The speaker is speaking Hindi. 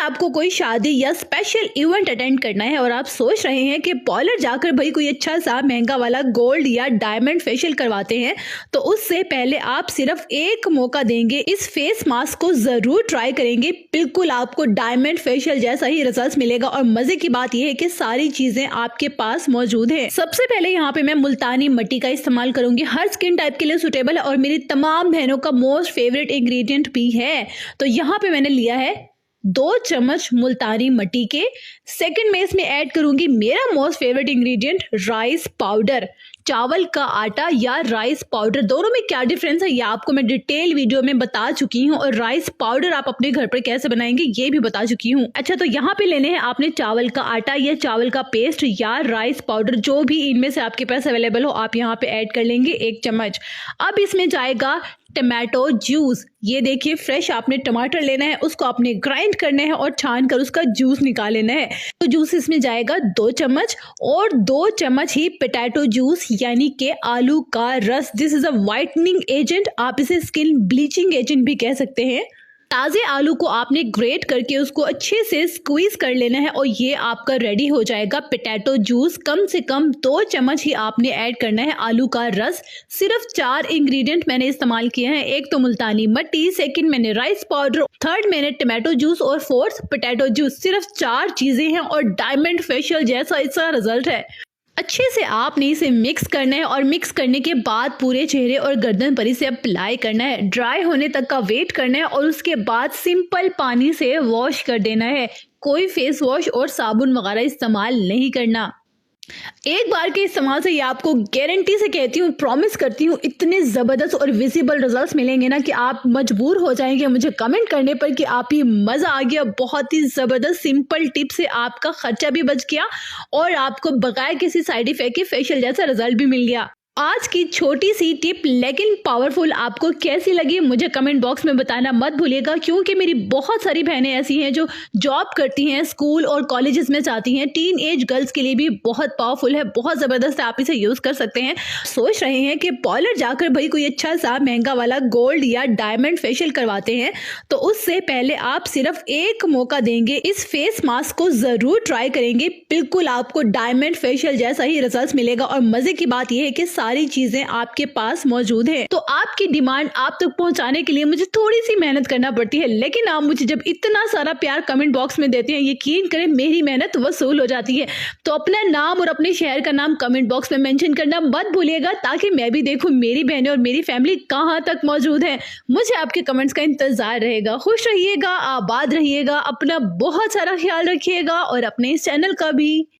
आपको कोई शादी या स्पेशल इवेंट अटेंड करना है और आप सोच रहे हैं कि पार्लर जाकर भाई कोई अच्छा सा महंगा वाला गोल्ड या डायमंड फेशियल करवाते हैं, तो उससे पहले आप सिर्फ एक मौका देंगे, इस फेस मास्क को जरूर ट्राई करेंगे। बिल्कुल आपको डायमंड फेशियल जैसा ही रिजल्ट मिलेगा और मजे की बात यह है कि सारी चीजें आपके पास मौजूद है। सबसे पहले यहाँ पे मैं मुल्तानी मिट्टी का इस्तेमाल करूंगी, हर स्किन टाइप के लिए सुटेबल है और मेरी तमाम बहनों का मोस्ट फेवरेट इंग्रेडिएंट भी है। तो यहाँ पे मैंने लिया है 2 चम्मच मुल्तानी मिट्टी के। सेकंड में इसमें ऐड करूंगी मेरा most favourite ingredient rice powder. चावल का आटा या राइस पाउडर, दोनों में क्या डिफरेंस है ये आपको मैं डिटेल वीडियो में बता चुकी हूँ और राइस पाउडर आप अपने घर पर कैसे बनाएंगे ये भी बता चुकी हूँ। अच्छा, तो यहाँ पे लेने हैं आपने चावल का आटा या चावल का पेस्ट या राइस पाउडर, जो भी इनमें से आपके पास अवेलेबल हो आप यहाँ पे ऐड कर लेंगे 1 चम्मच। अब इसमें जाएगा टमाटो जूस। ये देखिए फ्रेश आपने टमाटर लेना है, उसको आपने ग्राइंड करना है और छान कर उसका जूस निकाल लेना है। तो जूस इसमें जाएगा 2 चम्मच और 2 चम्मच ही पोटैटो जूस यानी कि आलू का रस। This is a whitening agent, आप इसे स्किन ब्लीचिंग एजेंट भी कह सकते हैं। ताज़े आलू को आपने ग्रेट करके उसको अच्छे से स्क्वीज कर लेना है और ये आपका रेडी हो जाएगा पोटैटो जूस। कम से कम 2 चम्मच ही आपने ऐड करना है आलू का रस। सिर्फ 4 इंग्रेडिएंट मैंने इस्तेमाल किए हैं, एक तो मुल्तानी मिट्टी, सेकंड मैंने राइस पाउडर, थर्ड मैंने टमाटो जूस और फोर्थ पोटैटो जूस। सिर्फ 4 चीजें हैं और डायमंड फेशियल जैसा इसका रिजल्ट है। अच्छे से आपने इसे मिक्स करना है और मिक्स करने के बाद पूरे चेहरे और गर्दन पर इसे अप्लाई करना है। ड्राई होने तक का वेट करना है और उसके बाद सिंपल पानी से वॉश कर देना है। कोई फेस वॉश और साबुन वगैरह इस्तेमाल नहीं करना। एक बार के इस्तेमाल से ये आपको गारंटी से कहती हूँ, प्रॉमिस करती हूँ, इतने ज़बरदस्त और विजिबल रिजल्ट्स मिलेंगे ना कि आप मजबूर हो जाएंगे मुझे कमेंट करने पर कि आप ही मज़ा आ गया। बहुत ही ज़बरदस्त सिंपल टिप से आपका खर्चा भी बच गया और आपको बगैर किसी साइड इफेक्ट के फेशियल जैसा रिजल्ट भी मिल गया। आज की छोटी सी टिप लेकिन पावरफुल आपको कैसी लगी मुझे कमेंट बॉक्स में बताना मत भूलिएगा, क्योंकि मेरी बहुत सारी बहनें ऐसी हैं जो जॉब करती हैं, स्कूल और कॉलेजेस में जाती हैं। टीन एज गर्ल्स के लिए भी बहुत पावरफुल है, बहुत ज़बरदस्त है, आप इसे यूज़ कर सकते हैं। सोच रहे हैं कि पार्लर जाकर भाई कोई अच्छा सा महंगा वाला गोल्ड या डायमंड फेशियल करवाते हैं, तो उससे पहले आप सिर्फ एक मौका देंगे, इस फेस मास्क को ज़रूर ट्राई करेंगे। बिल्कुल आपको डायमंड फेशियल जैसा ही रिजल्ट मिलेगा और मज़े की बात यह है कि सारी चीजें आपके पास मौजूद है। तो आपकी डिमांड आप तक पहुंचाने के लिए मुझे थोड़ी सी मेहनत करना पड़ती है, लेकिन आप मुझे जब इतना सारा प्यार कमेंट बॉक्स में देते हैं, यकीन करें मेरी मेहनत वसूल हो जाती है। तो अपना नाम और अपने शहर का नाम कमेंट बॉक्स में मेंशन करना मत भूलिएगा, ताकि मैं भी देखूं मेरी बहनें और मेरी फैमिली कहां तक मौजूद है। मुझे आपके कमेंट्स का इंतजार रहेगा। खुश रहिएगा, आबाद रहिएगा, अपना बहुत सारा ख्याल रखिएगा और अपने इस चैनल का भी।